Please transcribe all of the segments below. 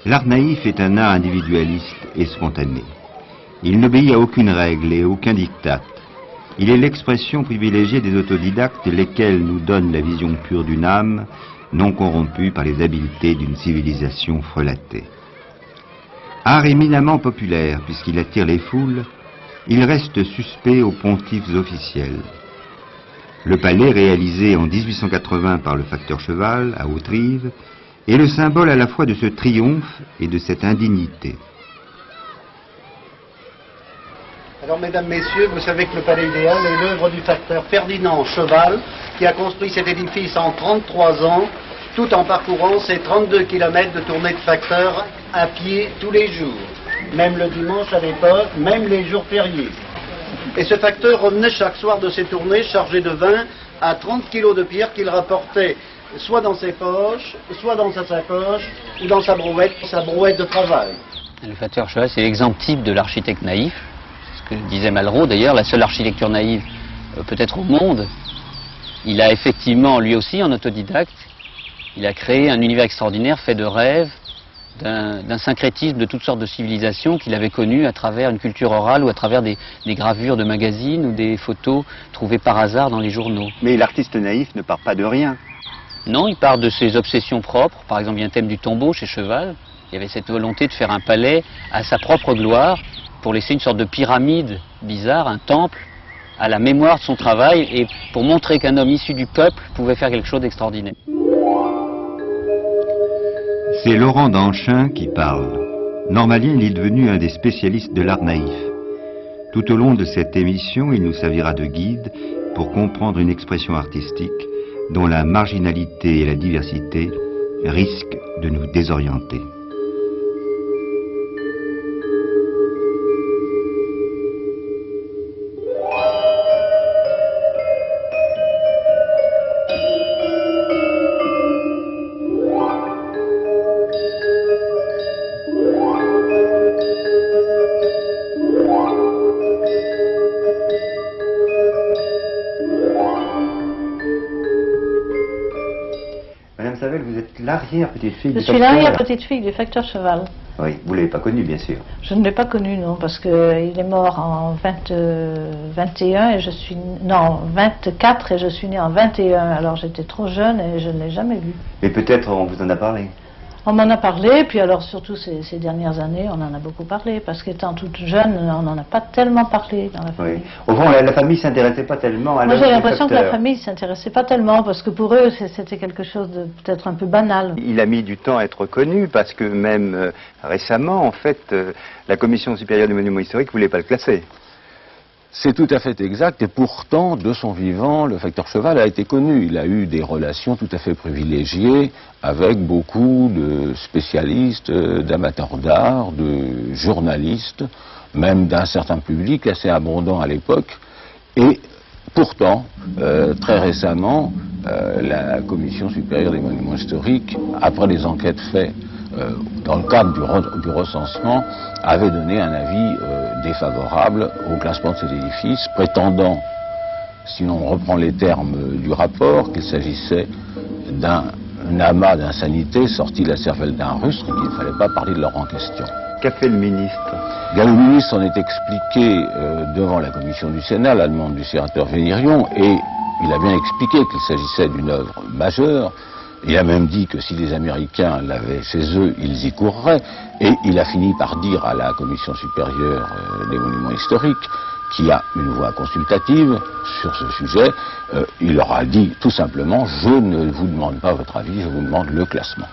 L'art naïf est un art individualiste et spontané. Il n'obéit à aucune règle et aucun diktat. Il est l'expression privilégiée des autodidactes, lesquels nous donnent la vision pure d'une âme, non corrompue par les habiletés d'une civilisation frelatée. Art éminemment populaire, puisqu'il attire les foules, il reste suspect aux pontifes officiels. Le palais, réalisé en 1880 par le facteur Cheval, à Haute-Rive, est le symbole à la fois de ce triomphe et de cette indignité. Alors, mesdames, messieurs, vous savez que le Palais idéal est l'œuvre du facteur Ferdinand Cheval, qui a construit cet édifice en 33 ans, tout en parcourant ses 32 km de tournée de facteur à pied tous les jours, même le dimanche à l'époque, même les jours fériés. Et ce facteur revenait chaque soir de ses tournées chargé de vin à 30 kg de pierre qu'il rapportait soit dans ses poches, soit dans sa sacoche, ou dans sa brouette de travail. Le facteur Cheval, c'est l'exemple type de l'architecte naïf. Ce que disait Malraux d'ailleurs, la seule architecture naïve peut-être au monde. Il a effectivement, lui aussi, en autodidacte, il a créé un univers extraordinaire fait de rêves, d'un syncrétisme de toutes sortes de civilisations qu'il avait connues à travers une culture orale ou à travers des gravures de magazines ou des photos trouvées par hasard dans les journaux. Mais l'artiste naïf ne part pas de rien. Non, il part de ses obsessions propres. Par exemple, il y a un thème du tombeau chez Cheval. Il y avait cette volonté de faire un palais à sa propre gloire pour laisser une sorte de pyramide bizarre, un temple, à la mémoire de son travail et pour montrer qu'un homme issu du peuple pouvait faire quelque chose d'extraordinaire. C'est Laurent Danchin qui parle. Normalien, il est devenu un des spécialistes de l'art naïf. Tout au long de cette émission, il nous servira de guide pour comprendre une expression artistique dont la marginalité et la diversité risquent de nous désorienter. Madame Savel, vous êtes l'arrière-petite-fille du facteur. Je suis l'arrière-petite-fille du facteur Cheval. Oui, vous ne l'avez pas connu, bien sûr. Je ne l'ai pas connu, non, parce qu'il est mort en 21 et je suis... Non, 24 et je suis née en 21. Alors j'étais trop jeune et je ne l'ai jamais vu. Mais peut-être on vous en a parlé. On m'en a parlé, puis alors surtout ces dernières années, on en a beaucoup parlé, parce qu'étant toute jeune, on n'en a pas tellement parlé dans la famille. Oui. Au fond, la famille ne s'intéressait pas tellement à Moi l'œuvre j'ai du l'impression que la facteur. famille ne s'intéressait pas tellement, parce que pour eux c'était quelque chose de peut-être un peu banal. Il a mis du temps à être connu, parce que même récemment, en fait, la Commission supérieure des monuments historiques ne voulait pas le classer. C'est tout à fait exact, et pourtant, de son vivant, le facteur Cheval a été connu. Il a eu des relations tout à fait privilégiées avec beaucoup de spécialistes, d'amateurs d'art, de journalistes, même d'un certain public assez abondant à l'époque. Et pourtant, très récemment, la Commission supérieure des monuments historiques, après les enquêtes faites dans le cadre du recensement, avait donné un avis défavorable au classement de cet édifice, prétendant, si l'on reprend les termes du rapport, qu'il s'agissait d'un amas d'insanité sorti de la cervelle d'un Russe et qu'il ne fallait pas parler de l'or en question. Qu'a fait le ministre? Bien, le ministre en est expliqué devant la commission du Sénat, à la demande du sénateur Vénirion, et il a bien expliqué qu'il s'agissait d'une œuvre majeure. Il a même dit que si les Américains l'avaient chez eux, ils y courraient. Et il a fini par dire à la Commission supérieure des monuments historiques, qui a une voix consultative sur ce sujet, il leur a dit tout simplement, je ne vous demande pas votre avis, je vous demande le classement.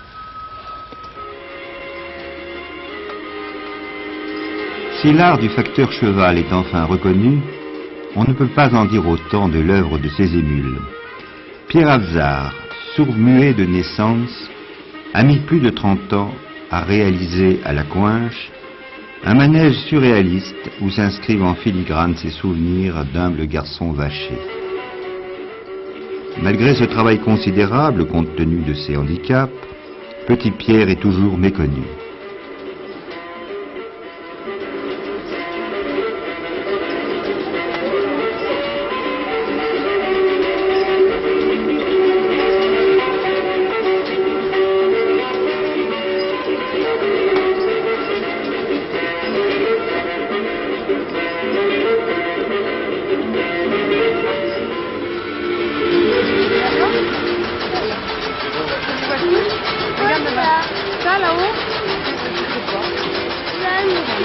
Si l'art du facteur Cheval est enfin reconnu, on ne peut pas en dire autant de l'œuvre de ses émules. Pierre Abzard, sourd-muet de naissance, a mis plus de 30 ans à réaliser à la Coinche un manège surréaliste où s'inscrivent en filigrane ses souvenirs d'humble garçon vaché. Malgré ce travail considérable compte tenu de ses handicaps, Petit Pierre est toujours méconnu.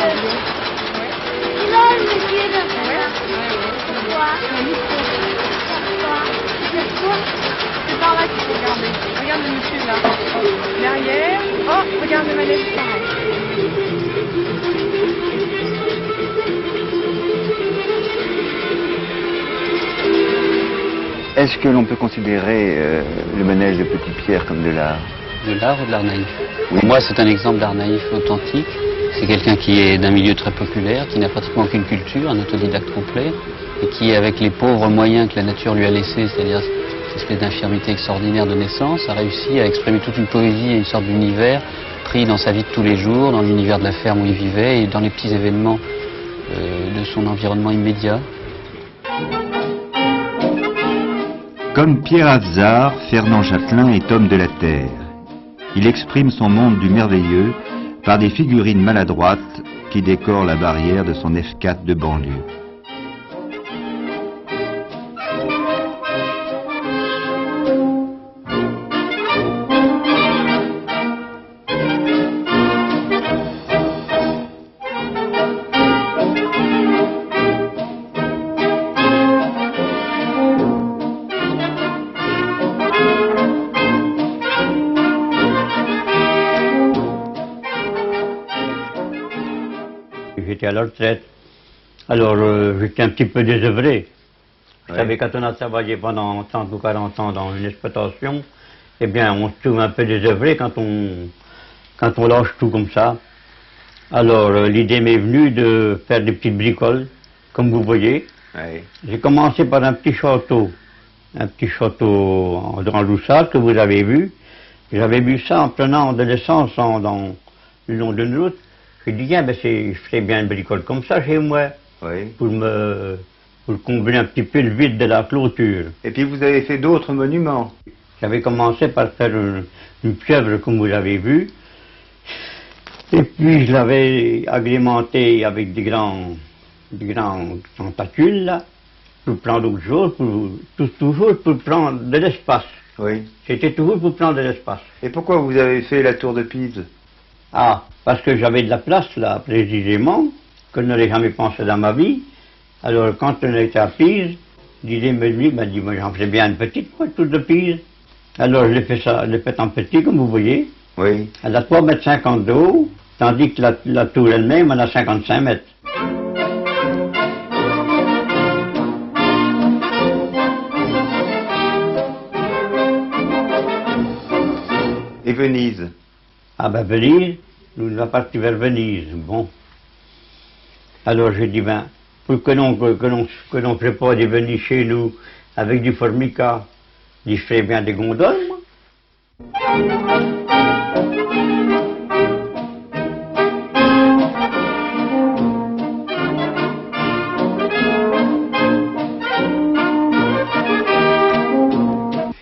là, le monsieur, là. Pourquoi? Pourquoi? C'est par là qu'il faut regarder. Regarde le monsieur là. Derrière. Oh, regarde le manège pareil. Est-ce que l'on peut considérer le manège de Petit Pierre comme de l'art? De l'art ou de l'art naïf? Oui. Pour moi, c'est un exemple d'art naïf authentique. C'est quelqu'un qui est d'un milieu très populaire, qui n'a pratiquement aucune culture, un autodidacte complet, et qui, avec les pauvres moyens que la nature lui a laissés, c'est-à-dire cette espèce d'infirmité extraordinaire de naissance, a réussi à exprimer toute une poésie et une sorte d'univers pris dans sa vie de tous les jours, dans l'univers de la ferme où il vivait et dans les petits événements de son environnement immédiat. Comme Pierre Afzard, Fernand Chatelain est homme de la terre. Il exprime son monde du merveilleux par des figurines maladroites qui décorent la barrière de son F4 de banlieue. J'étais à la retraite. Alors, j'étais un petit peu désœuvré. Vous savez, quand on a travaillé pendant 30 ou 40 ans dans une exploitation, eh bien, on se trouve un peu désœuvré quand on lâche tout comme ça. Alors, l'idée m'est venue de faire des petites bricoles, comme vous voyez. Oui. J'ai commencé par un petit château en Loussade que vous avez vu. J'avais vu ça en prenant de l'essence dans le long d'une route. J'ai dit, tiens, ben je ferais bien une bricole comme ça chez moi, Oui. pour combler un petit peu le vide de la clôture. Et puis vous avez fait d'autres monuments. J'avais commencé par faire une pieuvre comme vous l'avez vu, et puis je l'avais agrémenté avec des grands tentacules, là, pour prendre autre chose, toujours pour prendre de l'espace. Oui. C'était toujours pour prendre de l'espace. Et pourquoi vous avez fait la tour de Pise? Ah, parce que j'avais de la place là, précisément, que je n'aurais jamais pensé dans ma vie. Alors, quand on était à Pise, l'idée m'a dit, moi j'en ferais bien une petite, moi, tour de Pise. Alors, je l'ai fait en petit, comme vous voyez. Oui. Elle a 3,50 m de haut, tandis que la tour elle-même, elle a 55 mètres. Et Venise? Ah ben Venise, nous sommes partis vers Venise, bon. Alors j'ai dit, ben, pour que l'on prépare des Venise chez nous avec du formica, je ferais bien des gondoles, moi.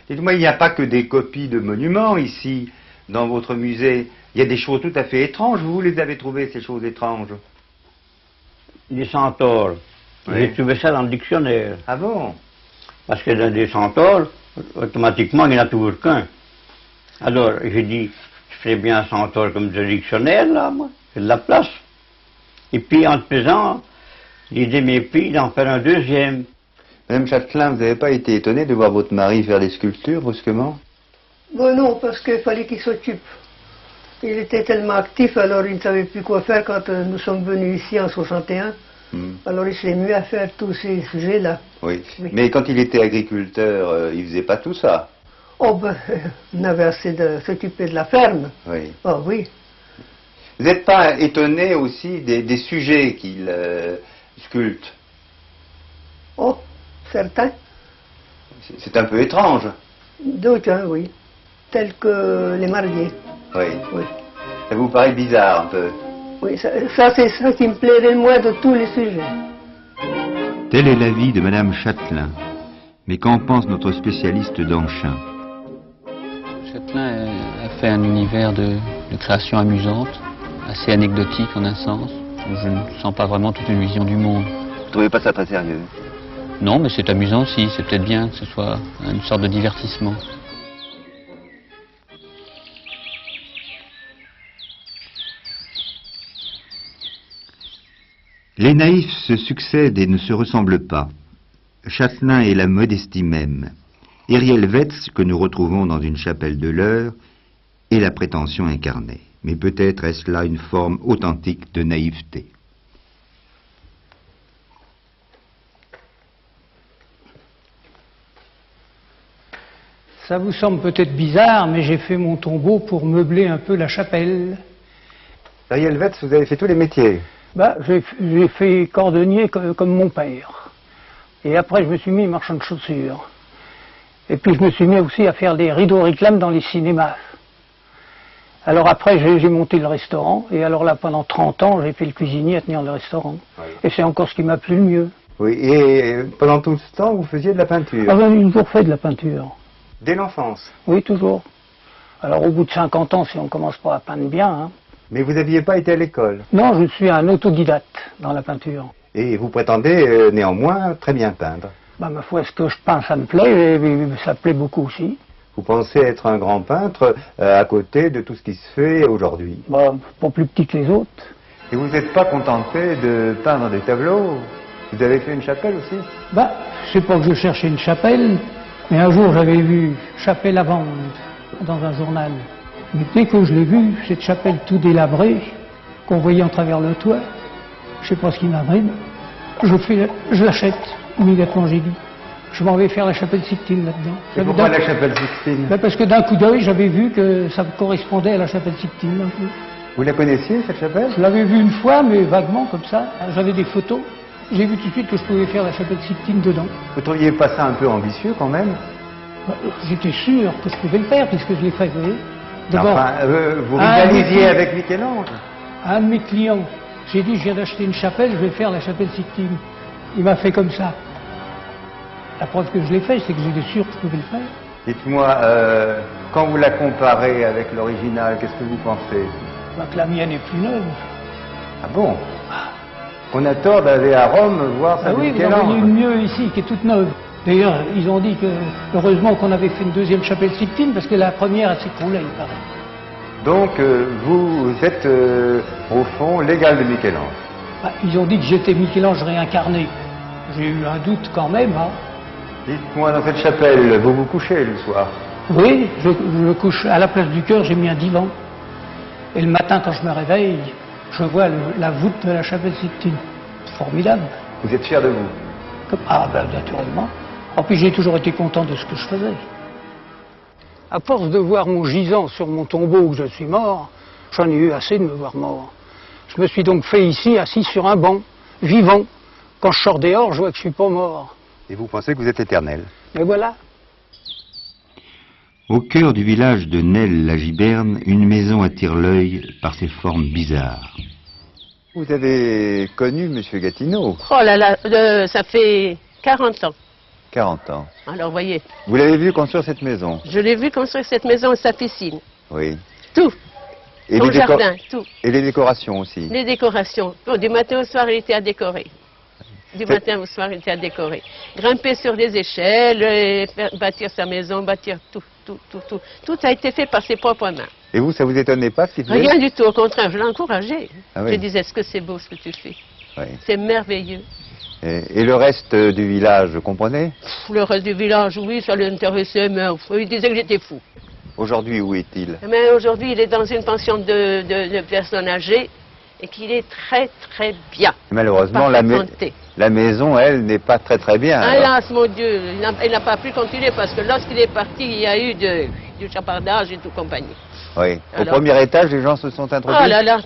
Dites-moi, il n'y a pas que des copies de monuments ici, dans votre musée. Il y a des choses tout à fait étranges. Vous les avez trouvées, ces choses étranges? Les centaures. Oui. J'ai trouvé ça dans le dictionnaire. Ah bon? Parce que dans les centaures, automatiquement, il n'y en a toujours qu'un. Alors, j'ai dit, je ferais bien un centaure comme le dictionnaire, là, moi. J'ai de la place. Et puis, en le faisant, l'idée m'est prise d'en faire un deuxième. Madame Chatelain, vous n'avez pas été étonnée de voir votre mari faire des sculptures brusquement? Bon, non, parce qu'il fallait qu'il s'occupe. Il était tellement actif, alors il ne savait plus quoi faire quand nous sommes venus ici en 61. Alors il s'est mis à faire tous ces sujets-là. Oui. Oui. Mais quand il était agriculteur, il faisait pas tout ça? Oh ben, on avait assez de s'occuper de la ferme. Oui. Oh oui. Vous n'êtes pas étonné aussi des sujets qu'il sculpte? Oh, certains. C'est un peu étrange. D'autres, hein, oui. Tels que les mariés. Oui. Oui. Ça vous paraît bizarre un peu? Oui, ça c'est ça qui me plairait le moins de tous les sujets. Tel est l'avis de Madame Chatelain. Mais qu'en pense notre spécialiste d'Anchin? Chatelain a fait un univers de création amusante, assez anecdotique en un sens, où je ne sens pas vraiment toute une vision du monde. Vous trouvez pas ça très sérieux? Non, mais c'est amusant aussi, c'est peut-être bien que ce soit une sorte de divertissement. Les naïfs se succèdent et ne se ressemblent pas. Châtelain est la modestie même. Hériel Wetz, que nous retrouvons dans une chapelle de l'Eure, est la prétention incarnée. Mais peut-être est-ce là une forme authentique de naïveté. Ça vous semble peut-être bizarre, mais j'ai fait mon tombeau pour meubler un peu la chapelle. Hériel Wetz, vous avez fait tous les métiers. J'ai fait cordonnier comme mon père. Et après, je me suis mis marchand de chaussures. Et puis, je me suis mis aussi à faire des rideaux réclames dans les cinémas. Alors après, j'ai monté le restaurant. Et alors là, pendant 30 ans, j'ai fait le cuisinier à tenir le restaurant. Oui. Et c'est encore ce qui m'a plu le mieux. Oui, et pendant tout ce temps, vous faisiez de la peinture? Ah ben, j'ai toujours fait de la peinture. Dès l'enfance? Oui, toujours. Alors au bout de 50 ans, si on ne commence pas à peindre bien... Hein. Mais vous n'aviez pas été à l'école? Non, je suis un autodidacte dans la peinture. Et vous prétendez néanmoins très bien peindre? Ma foi, ce que je peins, ça me plaît, et ça plaît beaucoup aussi. Vous pensez être un grand peintre à côté de tout ce qui se fait aujourd'hui? Pas plus petit que les autres. Et vous n'êtes pas contenté de peindre des tableaux? Vous avez fait une chapelle aussi? C'est pas que je cherchais une chapelle, mais un jour j'avais vu chapelle à vendre dans un journal. Mais dès que je l'ai vu, cette chapelle tout délabrée, qu'on voyait en travers le toit, je sais pas ce qui m'arrive, je l'achète. Immédiatement, j'ai dit. Je m'en vais faire la chapelle Sixtine là-dedans. Et pourquoi la chapelle Sixtine? Parce que d'un coup d'œil, j'avais vu que ça correspondait à la chapelle Sixtine un peu. Vous la connaissiez, cette chapelle? Je l'avais vue une fois, mais vaguement, comme ça. J'avais des photos. J'ai vu tout de suite que je pouvais faire la chapelle Sixtine dedans. Vous trouviez pas ça un peu ambitieux, quand même? J'étais sûr que je pouvais le faire, puisque je l'ai fait, vous voyez. Enfin, vous rivaliziez avec Michel-Ange? À un de mes clients, j'ai dit, je viens d'acheter une chapelle, je vais faire la chapelle Sixtine. Il m'a fait comme ça. La preuve que je l'ai fait, c'est que j'étais sûr que je pouvais le faire. Dites-moi, quand vous la comparez avec l'original, qu'est-ce que vous pensez? Que la mienne est plus neuve. Ah bon? On a tort d'aller à Rome voir ça. Oui, vous en voyez une mieux ici, qui est toute neuve. D'ailleurs, ils ont dit que, heureusement qu'on avait fait une deuxième chapelle Sixtine, parce que la première, elle s'écroulait, il paraît. Donc, vous êtes, au fond, l'égal de Michel-Ange? Ils ont dit que j'étais Michel-Ange réincarné. J'ai eu un doute quand même, hein. Dites-moi, dans cette chapelle, vous vous couchez le soir? Oui, je me couche. À la place du cœur, j'ai mis un divan. Et le matin, quand je me réveille, je vois la voûte de la chapelle Sixtine. Formidable. Vous êtes fier de vous? Naturellement. En plus, j'ai toujours été content de ce que je faisais. À force de voir mon gisant sur mon tombeau où je suis mort, j'en ai eu assez de me voir mort. Je me suis donc fait ici, assis sur un banc, vivant. Quand je sors dehors, je vois que je ne suis pas mort. Et vous pensez que vous êtes éternel? Et voilà. Au cœur du village de Nesle-la-Giberne, une maison attire l'œil par ses formes bizarres. Vous avez connu M. Gatineau? Oh là là, ça fait 40 ans. 40 ans. Alors, voyez. Vous l'avez vu construire cette maison? Je l'ai vu construire cette maison et sa piscine. Oui. Tout. Et son jardin, tout. Et les décorations aussi? Les décorations. Oh, du matin au soir, il était à décorer. Du matin au soir, il était à décorer. Grimper sur les échelles, bâtir sa maison, bâtir tout. Tout a été fait par ses propres mains. Et vous, ça vous étonnait pas ce qu'il faisait? Rien du tout, au contraire, je l'encourageais. Ah oui. Je disais, est-ce que c'est beau ce que tu fais? Oui. C'est merveilleux. Et le reste du village, vous comprenez? Le reste du village, oui, ça l'intéressait, mais il disait que j'étais fou. Aujourd'hui, où est-il? Mais aujourd'hui, il est dans une pension de personnes âgées et qu'il est très très bien. Malheureusement, la maison, elle, n'est pas très bien. Hélas, mon Dieu, il n'a pas pu continuer parce que lorsqu'il est parti, il y a eu du chapardage et tout compagnie. Oui. Alors, au premier étage, les gens se sont introduits. Ah là là,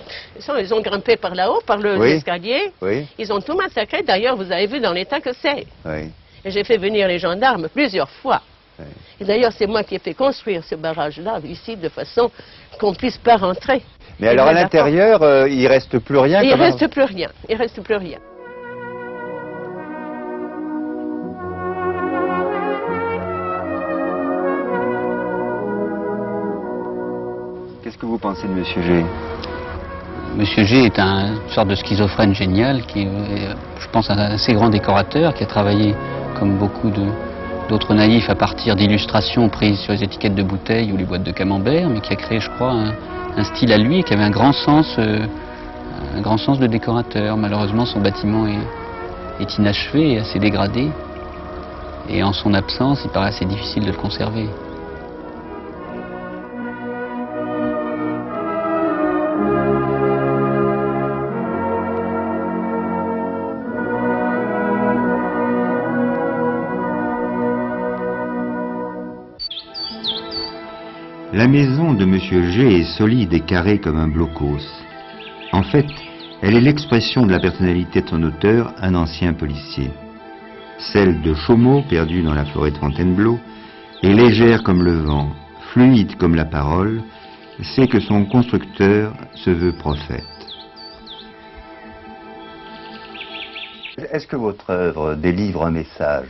ils ont grimpé par là-haut, par l'escalier. Oui. Ils ont tout massacré. D'ailleurs, vous avez vu dans l'état que c'est. Oui. Et j'ai fait venir les gendarmes plusieurs fois. Oui. Et d'ailleurs, c'est moi qui ai fait construire ce barrage-là, ici, de façon qu'on ne puisse pas rentrer. Mais alors, à l'intérieur, il ne reste plus rien? Il ne reste plus rien. Il ne reste plus rien. Qu'est-ce que vous pensez de M. G? M. G est une sorte de schizophrène génial, qui est, je pense, un assez grand décorateur, qui a travaillé, comme beaucoup d'autres naïfs, à partir d'illustrations prises sur les étiquettes de bouteilles ou les boîtes de camembert, mais qui a créé, je crois, un style à lui, qui avait un grand sens un grand sens de décorateur. Malheureusement, son bâtiment est inachevé et assez dégradé. Et en son absence, il paraît assez difficile de le conserver. La maison de M. G est solide et carrée comme un blocos. En fait, elle est l'expression de la personnalité de son auteur, un ancien policier. Celle de Chaumont, perdu dans la forêt de Fontainebleau, est légère comme le vent, fluide comme la parole, c'est que son constructeur se veut prophète. Est-ce que votre œuvre délivre un message?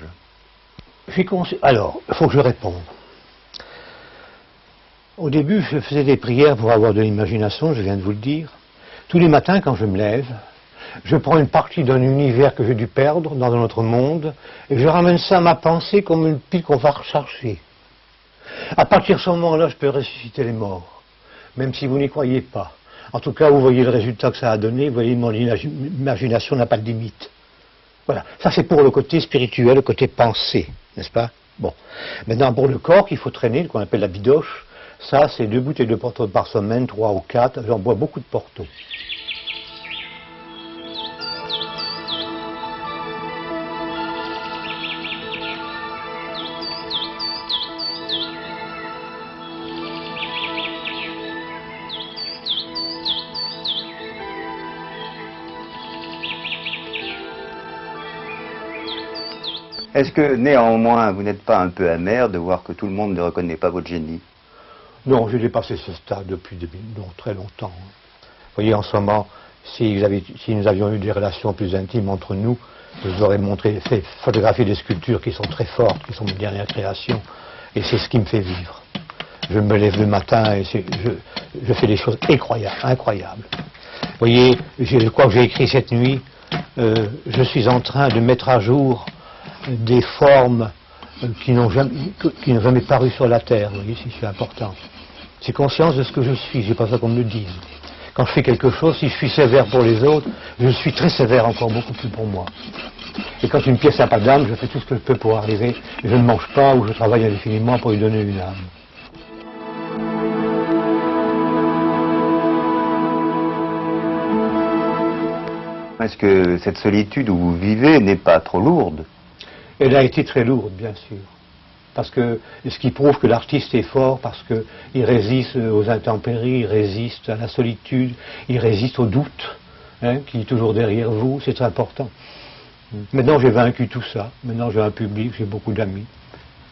Alors, il faut que je réponde. Au début, je faisais des prières pour avoir de l'imagination, je viens de vous le dire. Tous les matins, quand je me lève, je prends une partie d'un univers que j'ai dû perdre dans un autre monde, et je ramène ça à ma pensée comme une pile qu'on va recharger. À partir de ce moment-là, je peux ressusciter les morts, même si vous n'y croyez pas. En tout cas, vous voyez le résultat que ça a donné, vous voyez, mon imagination n'a pas de limite. Voilà, ça c'est pour le côté spirituel, le côté pensée, n'est-ce pas? Bon. Maintenant, pour le corps, qu'il faut traîner, qu'on appelle la bidoche, ça, c'est 2 bouteilles de Porto par semaine, 3 ou 4. J'en bois beaucoup de Porto. Est-ce que, néanmoins, vous n'êtes pas un peu amer de voir que tout le monde ne reconnaît pas votre génie? Non, j'ai dépassé ce stade depuis très longtemps. Vous voyez, en ce moment, si nous avions eu des relations plus intimes entre nous, je vous aurais fait photographier des sculptures qui sont très fortes, qui sont mes dernières créations, et c'est ce qui me fait vivre. Je me lève le matin et je fais des choses incroyables. Vous voyez, je crois que j'ai écrit cette nuit, je suis en train de mettre à jour des formes qui n'ont jamais paru sur la Terre, vous voyez, c'est important. J'ai conscience de ce que je suis, j'ai pas ça qu'on me le dise. Quand je fais quelque chose, si je suis sévère pour les autres, je suis très sévère encore beaucoup plus pour moi. Et quand une pièce n'a pas d'âme, je fais tout ce que je peux pour arriver, je ne mange pas ou je travaille indéfiniment pour lui donner une âme. Est-ce que cette solitude où vous vivez n'est pas trop lourde? Elle a été très lourde, bien sûr. Parce que ce qui prouve que l'artiste est fort, parce qu'il résiste aux intempéries, il résiste à la solitude, il résiste au doute, hein, qui est toujours derrière vous, c'est très important. Maintenant j'ai vaincu tout ça, maintenant j'ai un public, j'ai beaucoup d'amis.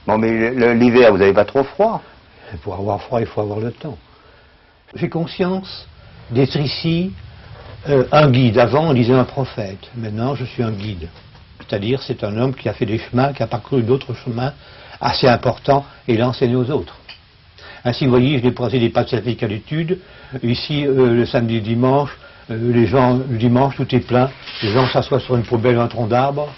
Bon, mais l'hiver, vous n'avez pas trop froid? Pour avoir froid, il faut avoir le temps. J'ai conscience d'être ici un guide. Avant on disait un prophète, maintenant je suis un guide. C'est-à-dire c'est un homme qui a fait des chemins, qui a parcouru d'autres chemins assez importants et l'a enseigné aux autres. Ainsi, vous voyez, je déposé des pas de certificat d'études. Ici, le samedi et le dimanche, le dimanche, tout est plein. Les gens s'assoient sur une poubelle, un tronc d'arbre.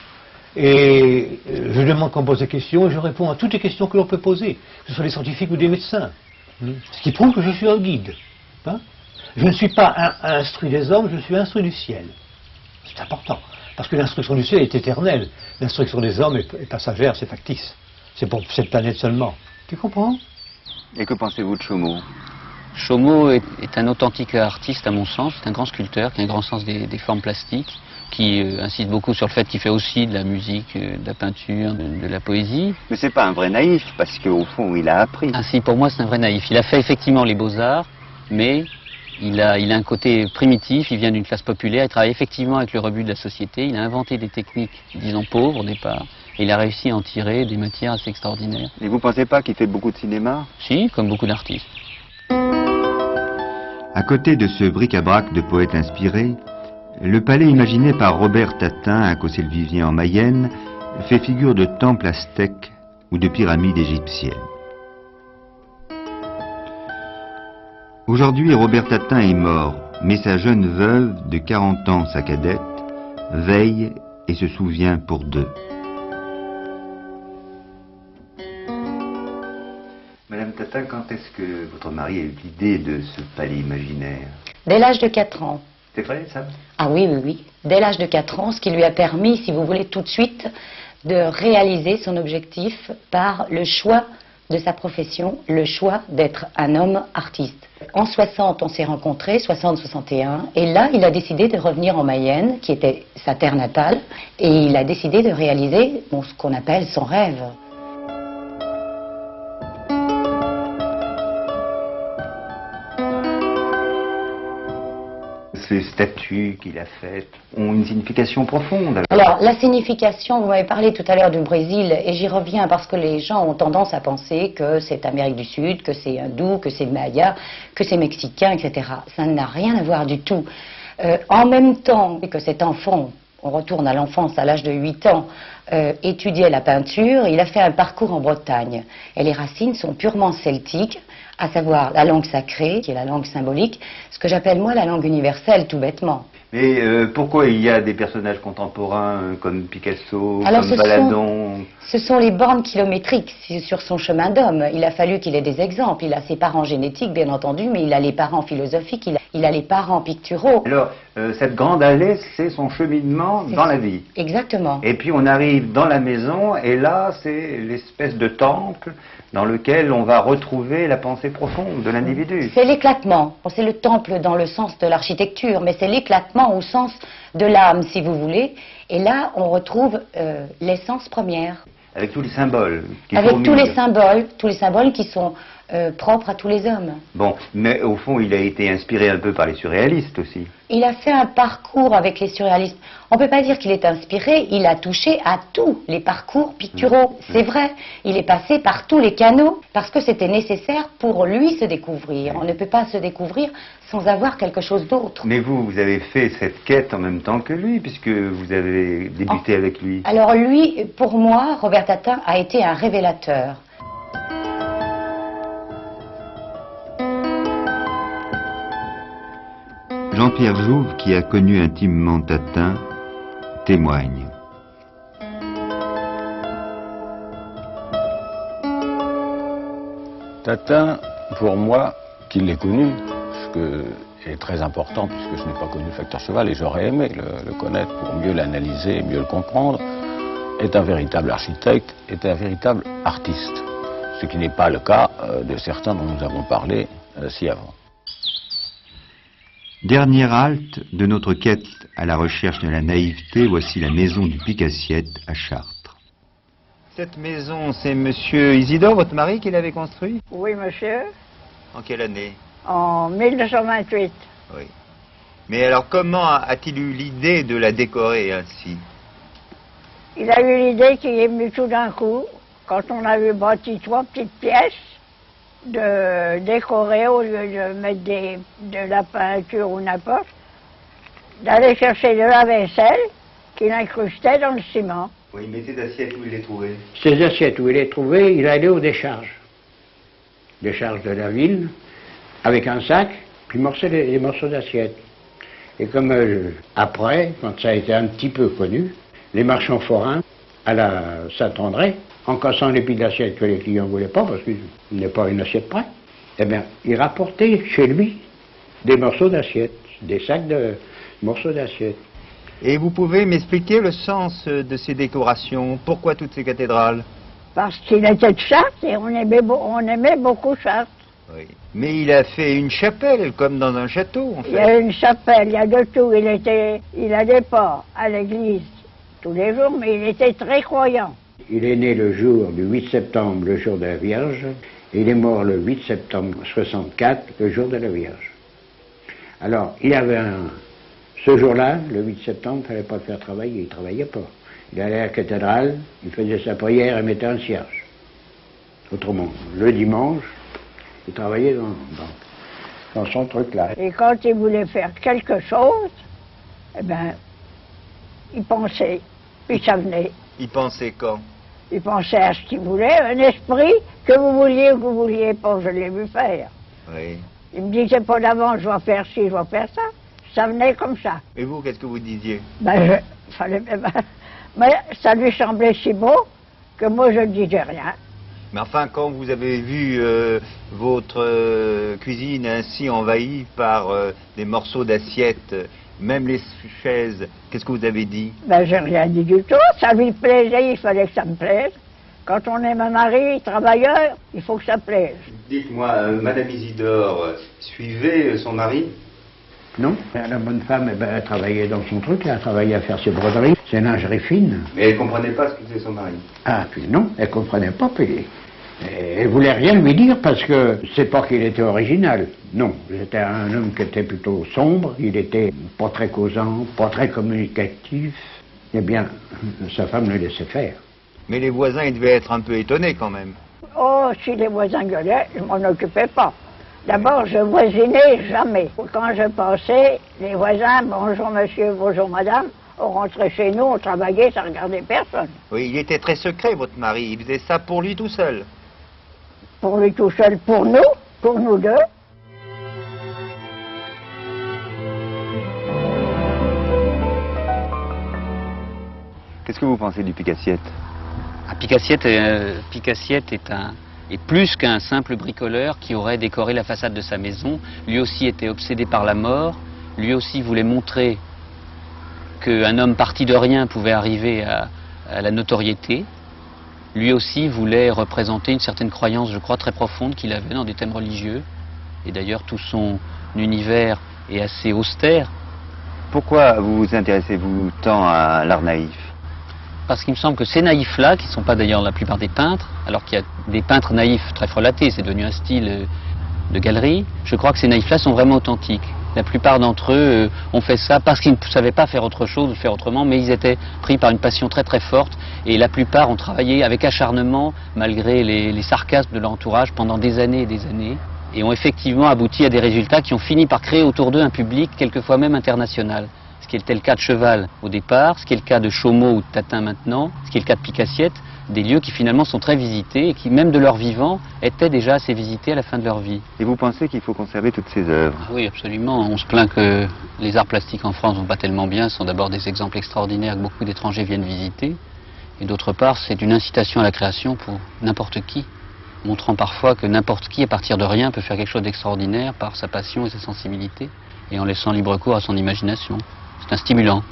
Et je demande qu'on pose des questions et je réponds à toutes les questions que l'on peut poser, que ce soit des scientifiques ou des médecins. Ce qui prouve que je suis un guide. Hein? Je ne suis pas instruit des hommes, je suis instruit du ciel. C'est important. Parce que l'instruction du ciel est éternelle. L'instruction des hommes est passagère, c'est factice. C'est pour cette planète seulement. Tu comprends? Et que pensez-vous de Chaumont? Chaumont est un authentique artiste à mon sens. C'est un grand sculpteur qui a un grand sens des formes plastiques, qui insiste beaucoup sur le fait qu'il fait aussi de la musique, de la peinture, de la poésie. Mais c'est pas un vrai naïf, parce qu'au fond, il a appris. Ah si, pour moi c'est un vrai naïf. Il a fait effectivement les beaux-arts, mais il a un côté primitif, il vient d'une classe populaire, il travaille effectivement avec le rebut de la société, il a inventé des techniques, disons pauvres au départ, et il a réussi à en tirer des matières assez extraordinaires. Et vous pensez pas qu'il fait beaucoup de cinéma? Si, comme beaucoup d'artistes. À côté de ce bric-à-brac de poètes inspirés, le palais imaginé par Robert Tatin à Cossé-le-Vivien en Mayenne fait figure de temple aztèque ou de pyramide égyptienne. Aujourd'hui, Robert Tatin est mort, mais sa jeune veuve, de 40 ans, sa cadette, veille et se souvient pour deux. Madame Tatin, quand est-ce que votre mari a eu l'idée de ce palais imaginaire? Dès l'âge de 4 ans. C'est vrai, ça? Ah oui, oui, oui. Dès l'âge de 4 ans, ce qui lui a permis, si vous voulez, tout de suite, de réaliser son objectif par le choix de sa profession, le choix d'être un homme artiste. En 60, on s'est rencontrés, 60-61, et là, il a décidé de revenir en Mayenne, qui était sa terre natale, et il a décidé de réaliser ce qu'on appelle son rêve. Ces statues qu'il a faites ont une signification profonde. Alors, la signification, vous m'avez parlé tout à l'heure du Brésil, et j'y reviens parce que les gens ont tendance à penser que c'est Amérique du Sud, que c'est hindou, que c'est maya, que c'est mexicain, etc. Ça n'a rien à voir du tout. En même temps que cet enfant, on retourne à l'enfance à l'âge de 8 ans, étudiait la peinture, il a fait un parcours en Bretagne. Et les racines sont purement celtiques, à savoir la langue sacrée, qui est la langue symbolique, ce que j'appelle moi la langue universelle, tout bêtement. Mais pourquoi il y a des personnages contemporains comme Picasso, comme Baladon? Ce sont les bornes kilométriques sur son chemin d'homme. Il a fallu qu'il ait des exemples. Il a ses parents génétiques, bien entendu, mais il a les parents philosophiques, il a les parents picturaux. Alors, cette grande allée, c'est son cheminement dans la vie. Exactement. Et puis on arrive dans la maison, et là, c'est l'espèce de temple dans lequel on va retrouver la pensée profonde de l'individu. C'est l'éclatement. C'est le temple dans le sens de l'architecture, mais c'est l'éclatement au sens de l'âme, si vous voulez. Et là, on retrouve l'essence première. Avec tous les symboles. Avec tous les symboles qui sont propres à tous les hommes. Bon, mais au fond, il a été inspiré un peu par les surréalistes aussi. Il a fait un parcours avec les surréalistes. On ne peut pas dire qu'il est inspiré, il a touché à tous les parcours picturaux. C'est vrai, il est passé par tous les canaux parce que c'était nécessaire pour lui se découvrir. On ne peut pas se découvrir sans avoir quelque chose d'autre. Mais vous avez fait cette quête en même temps que lui, puisque vous avez débuté avec lui. Alors lui, pour moi, Robert Tatin a été un révélateur. Jean-Pierre Jouve, qui a connu intimement Tatin, témoigne. Tatin, pour moi, qui l'ai connu, ce qui est très important puisque je n'ai pas connu le facteur Cheval et j'aurais aimé le connaître pour mieux l'analyser et mieux le comprendre, est un véritable architecte, est un véritable artiste. Ce qui n'est pas le cas de certains dont nous avons parlé ci avant. Dernière halte de notre quête à la recherche de la naïveté, voici la maison du Picassiette à Chartres. Cette maison, c'est monsieur Isidore, votre mari, qui l'avait construite? Oui, monsieur. En quelle année? En 1928. Oui. Mais alors, comment a-t-il eu l'idée de la décorer ainsi? Il a eu l'idée qui est venue tout d'un coup, quand on avait bâti 3 petites pièces, de décorer au lieu de mettre de la peinture ou n'importe, d'aller chercher de la vaisselle qu'il incrustait dans le ciment. Oui, mais ces assiettes, où il les trouvait? Ces assiettes, où il les trouvait, il allait aux décharges. Décharges de la ville, avec un sac, puis des morceaux d'assiettes. Et comme après, quand ça a été un petit peu connu, les marchands forains, à la Saint-André, en cassant les piles d'assiettes que les clients ne voulaient pas, parce qu'il n'est pas une assiette près, eh bien, il rapportait chez lui des morceaux d'assiettes, des sacs de morceaux d'assiettes. Et vous pouvez m'expliquer le sens de ces décorations? Pourquoi toutes ces cathédrales? Parce qu'il était de Chartres et on aimait beaucoup Chartres. Oui. Mais il a fait une chapelle, comme dans un château, en fait. Il y a une chapelle, il y a de tout. Il n'allait pas à l'église tous les jours, mais il était très croyant. Il est né le jour du 8 septembre, le jour de la Vierge, et il est mort le 8 septembre 64, le jour de la Vierge. Alors, il avait ce jour-là, le 8 septembre, il ne fallait pas le faire travailler, il ne travaillait pas. Il allait à la cathédrale, il faisait sa prière et mettait un cierge. Autrement, le dimanche, il travaillait dans son truc-là. Et quand il voulait faire quelque chose, eh ben, il pensait, puis ça venait. Il pensait quand? Il pensait à ce qu'il voulait, un esprit que vous vouliez ou que vous vouliez pas, je l'ai vu faire. Oui. Il me disait pas d'avant, je vais faire ci, je vais faire ça. Ça venait comme ça. Et vous, qu'est-ce que vous disiez? Mais ça lui semblait si beau que moi je ne disais rien. Mais enfin, quand vous avez vu votre cuisine ainsi envahie par des morceaux d'assiettes, Même les chaises, qu'est-ce que vous avez dit? Ben, j'ai rien dit du tout. Ça lui plaisait, il fallait que ça me plaise. Quand on aime un mari travailleur, il faut que ça plaise. Dites-moi, Madame Isidore suivait son mari? Non, la bonne femme, eh ben, elle travaillait dans son truc, elle travaillait à faire ses broderies, ses lingeries fines. Mais elle comprenait pas ce que faisait son mari. Ah, puis non, elle comprenait pas, puis elle voulait rien lui dire parce que c'est pas qu'il était original. Non, c'était un homme qui était plutôt sombre, il était pas très causant, pas très communicatif. Eh bien, sa femme le laissait faire. Mais les voisins, ils devaient être un peu étonnés quand même. Oh, si les voisins gueulaient, je m'en occupais pas. D'abord, je voisinais jamais. Quand je passais, les voisins, bonjour monsieur, bonjour madame, on rentrait chez nous, on travaillait, ça regardait personne. Oui, il était très secret, votre mari. Il faisait ça pour lui tout seul. Pour lui tout seul, pour nous deux. Qu'est-ce que vous pensez du Picassiette? Picassiette est plus qu'un simple bricoleur qui aurait décoré la façade de sa maison. Lui aussi était obsédé par la mort. Lui aussi voulait montrer qu'un homme parti de rien pouvait arriver à la notoriété. Lui aussi voulait représenter une certaine croyance, je crois, très profonde qu'il avait dans des thèmes religieux. Et d'ailleurs, tout son univers est assez austère. Pourquoi vous intéressez-vous tant à l'art naïf? Parce qu'il me semble que ces naïfs-là, qui ne sont pas d'ailleurs la plupart des peintres, alors qu'il y a des peintres naïfs très frelatés, c'est devenu un style de galerie, je crois que ces naïfs-là sont vraiment authentiques. La plupart d'entre eux ont fait ça parce qu'ils ne savaient pas faire autre chose ou faire autrement, mais ils étaient pris par une passion très très forte, et la plupart ont travaillé avec acharnement, malgré les sarcasmes de l'entourage, pendant des années, et ont effectivement abouti à des résultats qui ont fini par créer autour d'eux un public, quelquefois même international. Ce qui était le cas de Cheval au départ, ce qui est le cas de Chaumont ou de Tatin maintenant, ce qui est le cas de Picassiette, des lieux qui finalement sont très visités et qui, même de leur vivant, étaient déjà assez visités à la fin de leur vie. Et vous pensez qu'il faut conserver toutes ces œuvres? Oui, absolument. On se plaint que les arts plastiques en France vont pas tellement bien. Ce sont d'abord des exemples extraordinaires que beaucoup d'étrangers viennent visiter. Et d'autre part, c'est une incitation à la création pour n'importe qui, montrant parfois que n'importe qui, à partir de rien, peut faire quelque chose d'extraordinaire par sa passion et sa sensibilité, et en laissant libre cours à son imagination. C'est un stimulant.